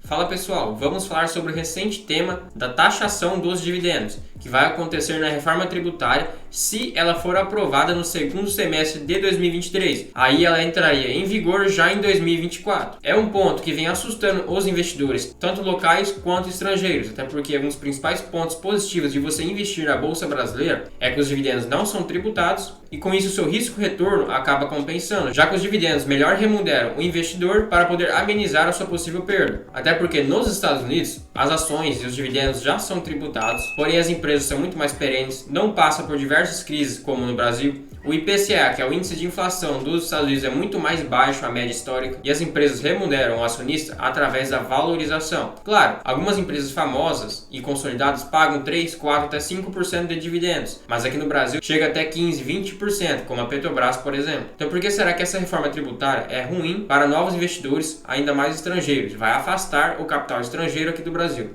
Fala pessoal, vamos falar sobre o recente tema da taxação dos dividendos, que vai acontecer na reforma tributária se ela for aprovada no segundo semestre de 2023. Aí ela entraria em vigor já em 2024. É um ponto que vem assustando os investidores, tanto locais quanto estrangeiros, até porque um dos principais pontos positivos de você investir na Bolsa Brasileira é que os dividendos não são tributados e com isso o seu risco-retorno acaba compensando, já que os dividendos melhor remuneram o investidor para poder amenizar a sua possível perda. Até porque nos Estados Unidos, as ações e os dividendos já são tributados, porém as empresas são muito mais perenes, não passam por diversas crises como no Brasil. O IPCA, que é o índice de inflação dos Estados Unidos, é muito mais baixo a média histórica e as empresas remuneram o acionista através da valorização. Claro, algumas empresas famosas e consolidadas pagam 3, 4 até 5% de dividendos, mas aqui no Brasil chega até 15, 20%, como a Petrobras, por exemplo. Então por que será que essa reforma tributária é ruim para novos investidores, ainda mais estrangeiros? Vai afastar o capital estrangeiro aqui do Brasil.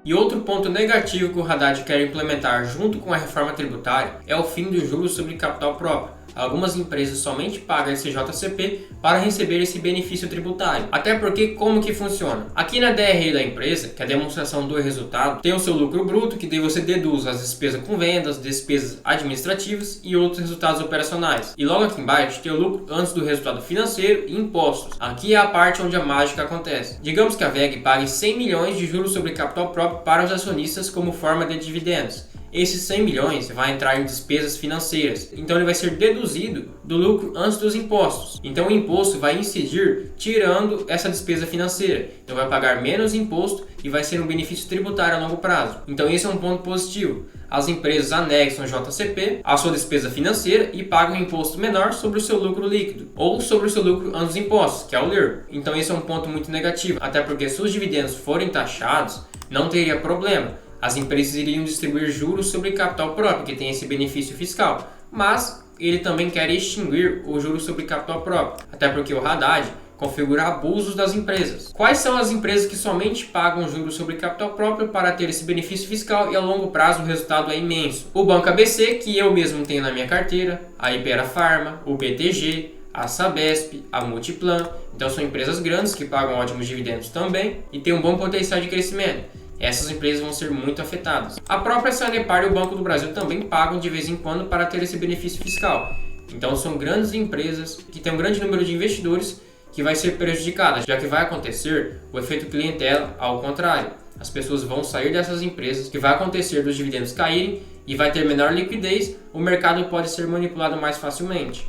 E outro ponto negativo que o Haddad quer implementar junto com a reforma tributária é o fim dos juros sobre capital próprio. Algumas empresas somente pagam esse JCP para receber esse benefício tributário. Até porque, como que funciona? Aqui na DRE da empresa, que é a demonstração do resultado, tem o seu lucro bruto, que daí você deduz as despesas com vendas, despesas administrativas e outros resultados operacionais. E logo aqui embaixo tem o lucro antes do resultado financeiro e impostos. Aqui é a parte onde a mágica acontece. Digamos que a VEG pague 100 milhões de juros sobre capital próprio para os acionistas como forma de dividendos. Esses 100 milhões vai entrar em despesas financeiras, então ele vai ser deduzido do lucro antes dos impostos. Então o imposto vai incidir tirando essa despesa financeira, então vai pagar menos imposto e vai ser um benefício tributário a longo prazo. Então esse é um ponto positivo. As empresas anexam o JCP à sua despesa financeira e pagam um imposto menor sobre o seu lucro líquido ou sobre o seu lucro antes dos impostos, que é o LIR. Então esse é um ponto muito negativo, até porque se os dividendos forem taxados, não teria problema. As empresas iriam distribuir juros sobre capital próprio, que tem esse benefício fiscal, mas ele também quer extinguir o juros sobre capital próprio, até porque o Haddad configura abusos das empresas. Quais são as empresas que somente pagam juros sobre capital próprio para ter esse benefício fiscal e a longo prazo o resultado é imenso? O Banco ABC, que eu mesmo tenho na minha carteira, a Hypera Pharma, o BTG, a Sabesp, a Multiplan. Então são empresas grandes que pagam ótimos dividendos também e têm um bom potencial de crescimento. Essas empresas vão ser muito afetadas. A própria Sanepar e o Banco do Brasil também pagam de vez em quando para ter esse benefício fiscal. Então são grandes empresas que têm um grande número de investidores que vai ser prejudicada, já que vai acontecer o efeito clientela ao contrário. As pessoas vão sair dessas empresas, que vai acontecer dos dividendos caírem e vai ter menor liquidez, o mercado pode ser manipulado mais facilmente.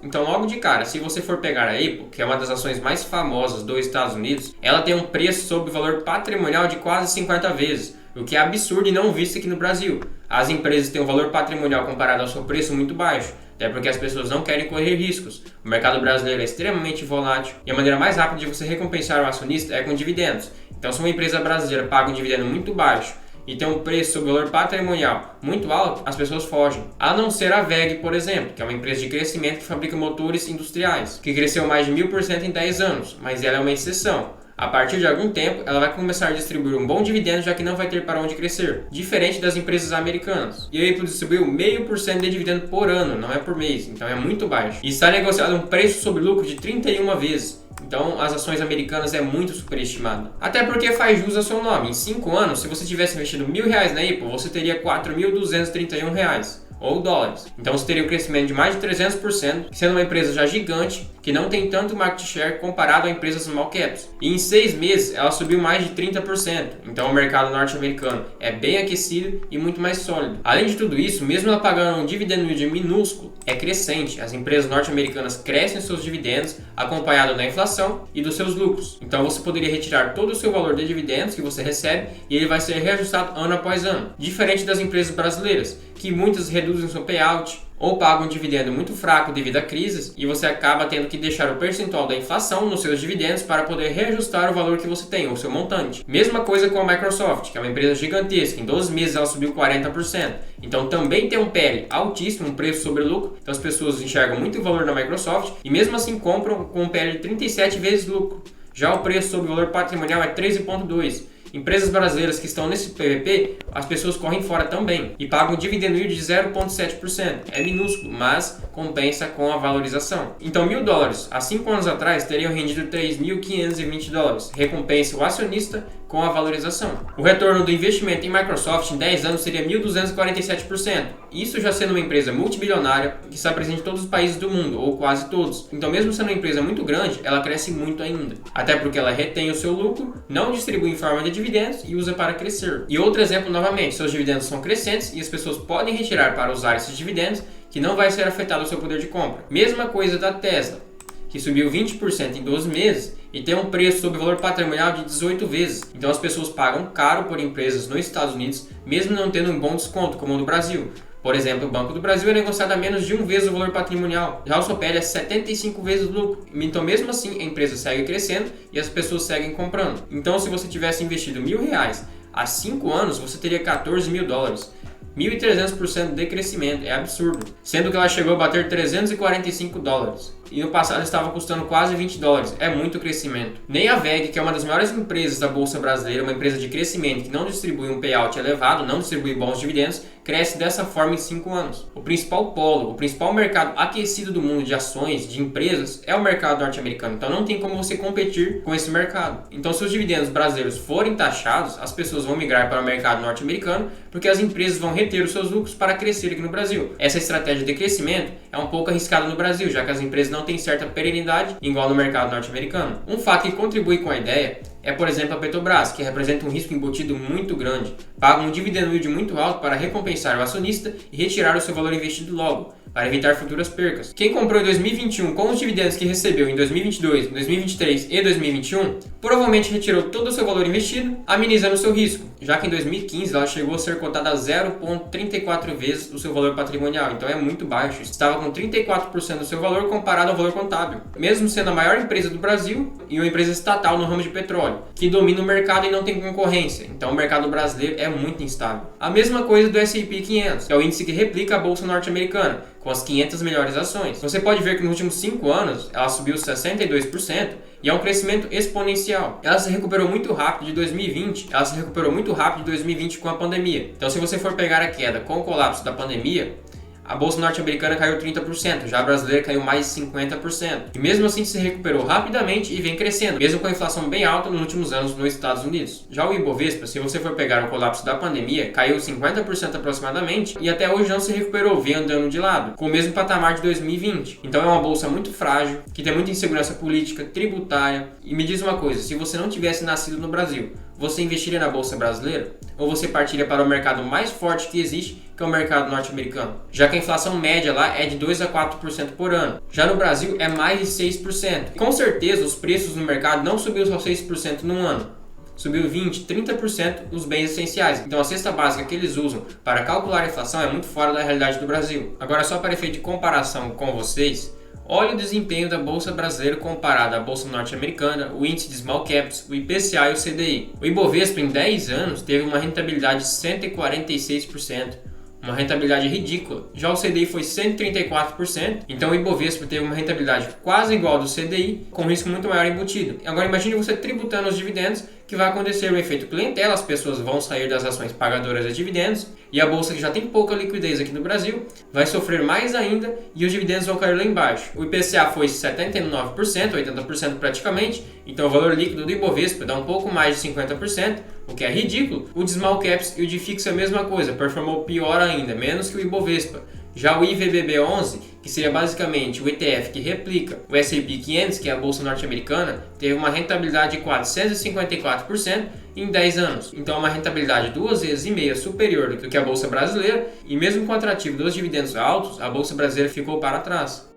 Então logo de cara, se você for pegar a Apple, que é uma das ações mais famosas dos Estados Unidos, ela tem um preço sobre valor patrimonial de quase 50 vezes, o que é absurdo e não visto aqui no Brasil. As empresas têm um valor patrimonial comparado ao seu preço muito baixo, até porque as pessoas não querem correr riscos. O mercado brasileiro é extremamente volátil e a maneira mais rápida de você recompensar o acionista é com dividendos. Então se uma empresa brasileira paga um dividendo muito baixo e tem um preço sobre valor patrimonial muito alto, as pessoas fogem. A não ser a VEG, por exemplo, que é uma empresa de crescimento que fabrica motores industriais, que cresceu mais de 1000% em 10 anos, mas ela é uma exceção. A partir de algum tempo, ela vai começar a distribuir um bom dividendo, já que não vai ter para onde crescer, diferente das empresas americanas. E a Apple distribuiu 0,5% de dividendo por ano, não é por mês, então é muito baixo. E está negociado um preço sobre lucro de 31 vezes. Então as ações americanas é muito superestimada. Até porque faz jus ao seu nome. Em 5 anos, se você tivesse investido R$1.000 na Apple, você teria R$4.231 ou dólares. Então você teria um crescimento de mais de 300%, sendo uma empresa já gigante, que não tem tanto market share comparado a empresas small caps. E em 6 meses ela subiu mais de 30%. Então o mercado norte-americano é bem aquecido e muito mais sólido. Além de tudo isso, mesmo ela pagando um dividendo minúsculo, é crescente. As empresas norte-americanas crescem seus dividendos acompanhado da inflação e dos seus lucros. Então você poderia retirar todo o seu valor de dividendos que você recebe e ele vai ser reajustado ano após ano. Diferente das empresas brasileiras, que muitas reduzem seu payout ou pagam um dividendo muito fraco devido a crises e você acaba tendo que deixar o percentual da inflação nos seus dividendos para poder reajustar o valor que você tem, o seu montante. Mesma coisa com a Microsoft, que é uma empresa gigantesca, em 12 meses ela subiu 40%. Então também tem um PL altíssimo, um preço sobre lucro, então as pessoas enxergam muito valor na Microsoft e mesmo assim compram com um PL de 37 vezes lucro. Já o preço sobre o valor patrimonial é 13,2. Empresas brasileiras que estão nesse PVP, as pessoas correm fora também e pagam um dividend yield de 0,7%. É minúsculo, mas compensa com a valorização. Então $1.000 há 5 anos atrás teriam rendido $3.520. Recompensa o acionista com a valorização. O retorno do investimento em Microsoft em 10 anos seria 1.247%. Isso já sendo uma empresa multibilionária que está presente em todos os países do mundo, ou quase todos. Então, mesmo sendo uma empresa muito grande, ela cresce muito ainda. Até porque ela retém o seu lucro, não distribui em forma de dividendos e usa para crescer. E outro exemplo, novamente, seus dividendos são crescentes e as pessoas podem retirar para usar esses dividendos, que não vai ser afetado o seu poder de compra. Mesma coisa da Tesla, que subiu 20% em 12 meses e tem um preço sobre valor patrimonial de 18 vezes. Então as pessoas pagam caro por empresas nos Estados Unidos, mesmo não tendo um bom desconto, como no Brasil. Por exemplo, o Banco do Brasil é negociado a menos de 1 vez o valor patrimonial. Já o Sopel é 75 vezes o lucro. Então, mesmo assim, a empresa segue crescendo e as pessoas seguem comprando. Então, se você tivesse investido R$1.000 há 5 anos, você teria $14.000. 1.300% de crescimento, é absurdo. Sendo que ela chegou a bater $345. E no passado estava custando quase $20. É muito crescimento. Nem a VEG, que é uma das maiores empresas da Bolsa Brasileira, uma empresa de crescimento que não distribui um payout elevado, não distribui bons dividendos, cresce dessa forma em 5 anos. O principal polo, o principal mercado aquecido do mundo de ações, de empresas, é o mercado norte-americano. Então não tem como você competir com esse mercado. Então se os dividendos brasileiros forem taxados, as pessoas vão migrar para o mercado norte-americano, porque as empresas vão reter os seus lucros para crescer aqui no Brasil. Essa estratégia de crescimento é um pouco arriscada no Brasil, já que as empresas não têm certa perenidade, igual no mercado norte-americano. Um fato que contribui com a ideia é, por exemplo, a Petrobras, que representa um risco embutido muito grande. Paga um dividend yield muito alto para recompensar o acionista e retirar o seu valor investido logo, para evitar futuras percas. Quem comprou em 2021 com os dividendos que recebeu em 2022, 2023 e 2021, provavelmente retirou todo o seu valor investido, amenizando o seu risco, já que em 2015 ela chegou a ser cotada a 0,34 vezes o seu valor patrimonial, então é muito baixo. Estava com 34% do seu valor comparado ao valor contábil, mesmo sendo a maior empresa do Brasil e uma empresa estatal no ramo de petróleo, que domina o mercado e não tem concorrência, então o mercado brasileiro é muito instável. A mesma coisa do S&P 500, que é o índice que replica a bolsa norte-americana, com as 500 melhores ações. Você pode ver que nos últimos 5 anos ela subiu 62% e é um crescimento exponencial. Ela se recuperou muito rápido de 2020, ela se recuperou muito rápido de 2020 com a pandemia. Então se você for pegar a queda com o colapso da pandemia, a bolsa norte-americana caiu 30%, já a brasileira caiu mais de 50%. E mesmo assim se recuperou rapidamente e vem crescendo, mesmo com a inflação bem alta nos últimos anos nos Estados Unidos. Já o Ibovespa, se você for pegar o colapso da pandemia, caiu 50% aproximadamente e até hoje não se recuperou, vem andando de lado, com o mesmo patamar de 2020. Então é uma bolsa muito frágil, que tem muita insegurança política, tributária. E me diz uma coisa, se você não tivesse nascido no Brasil, você investiria na bolsa brasileira? Ou você partiria para o mercado mais forte que existe, que é o mercado norte-americano? Já que a inflação média lá é de 2 a 4% por ano. Já no Brasil é mais de 6%. Com certeza os preços no mercado não subiu só 6% num ano. Subiu 20, 30% nos bens essenciais. Então a cesta básica que eles usam para calcular a inflação é muito fora da realidade do Brasil. Agora, só para efeito de comparação com vocês, olha o desempenho da Bolsa Brasileira comparado à Bolsa Norte-Americana, o índice de Small Caps, o IPCA e o CDI. O Ibovespa em 10 anos teve uma rentabilidade de 146%. Uma rentabilidade ridícula. Já o CDI foi 134%, então o Ibovespa teve uma rentabilidade quase igual ao do CDI, com risco muito maior embutido. Agora imagine você tributando os dividendos, que vai acontecer o efeito clientela, as pessoas vão sair das ações pagadoras de dividendos, e a bolsa, que já tem pouca liquidez aqui no Brasil, vai sofrer mais ainda e os dividendos vão cair lá embaixo. O IPCA foi 79%, 80% praticamente, então o valor líquido do Ibovespa dá um pouco mais de 50%, o que é ridículo. O de Small Caps e o de Fix é a mesma coisa, performou pior ainda, menos que o Ibovespa. Já o IVBB11, que seria basicamente o ETF que replica o S&P 500, que é a bolsa norte-americana, teve uma rentabilidade de 454% em 10 anos. Então é uma rentabilidade 2,5 vezes superior do que a bolsa brasileira, e mesmo com o atrativo dos dividendos altos, a bolsa brasileira ficou para trás.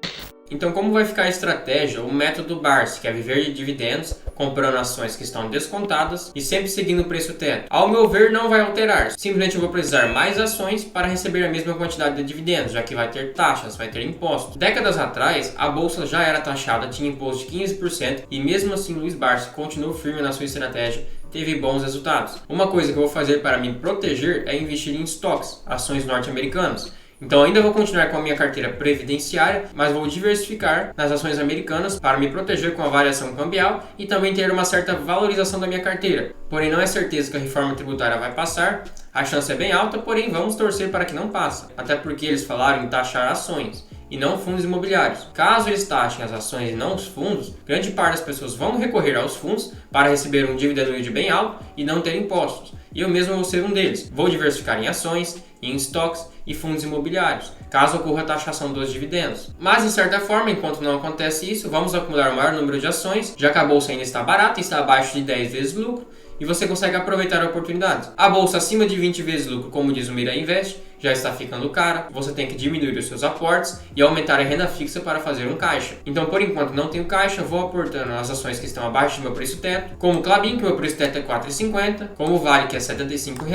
Então, como vai ficar a estratégia, o método BARS, que é viver de dividendos, comprando ações que estão descontadas e sempre seguindo o preço teto? Ao meu ver, não vai alterar. Simplesmente eu vou precisar mais ações para receber a mesma quantidade de dividendos, já que vai ter taxas, vai ter impostos. Décadas atrás, a bolsa já era taxada, tinha imposto de 15%, e mesmo assim Luiz Barsi continuou firme na sua estratégia, teve bons resultados. Uma coisa que eu vou fazer para me proteger é investir em stocks, ações norte-americanas, Então ainda vou continuar com a minha carteira previdenciária, mas vou diversificar nas ações americanas para me proteger com a variação cambial e também ter uma certa valorização da minha carteira. Porém, não é certeza que a reforma tributária vai passar, a chance é bem alta, porém vamos torcer para que não passe, até porque eles falaram em taxar ações e não fundos imobiliários. Caso eles taxem as ações e não os fundos, grande parte das pessoas vão recorrer aos fundos para receber um dividendo yield bem alto e não ter impostos. E eu mesmo vou ser um deles. Vou diversificar em ações, em estoques e fundos imobiliários, caso ocorra a taxação dos dividendos. Mas, de certa forma, enquanto não acontece isso, vamos acumular o maior número de ações, já que a bolsa ainda está barata, está abaixo de 10 vezes lucro, e você consegue aproveitar oportunidades. A bolsa acima de 20 vezes lucro, como diz o Mira Invest, já está ficando cara, você tem que diminuir os seus aportes e aumentar a renda fixa para fazer um caixa. Então, por enquanto não tenho caixa, vou aportando nas ações que estão abaixo do meu preço teto, como o Klabin, que o meu preço teto é R$ 4,50, como o Vale, que é R$ 75,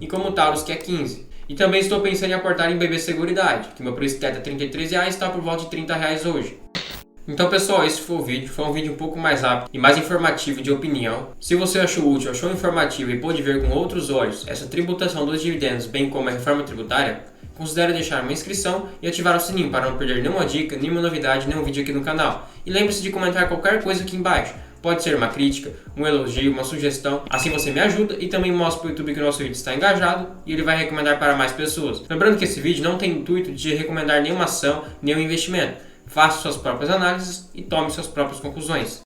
e como o Taurus, que é 15. E também estou pensando em aportar em BB Seguridade, que meu preço teto é R$ 33 e está por volta de R$ 30 hoje. Então pessoal, esse foi o vídeo, foi um vídeo um pouco mais rápido e mais informativo de opinião. Se você achou útil, achou informativo e pôde ver com outros olhos essa tributação dos dividendos, bem como a reforma tributária, considere deixar uma inscrição e ativar o sininho para não perder nenhuma dica, nenhuma novidade, nenhum vídeo aqui no canal. E lembre-se de comentar qualquer coisa aqui embaixo. Pode ser uma crítica, um elogio, uma sugestão, assim você me ajuda e também mostra para o YouTube que o nosso vídeo está engajado e ele vai recomendar para mais pessoas. Lembrando que esse vídeo não tem intuito de recomendar nenhuma ação, nenhum investimento. Faça suas próprias análises e tome suas próprias conclusões.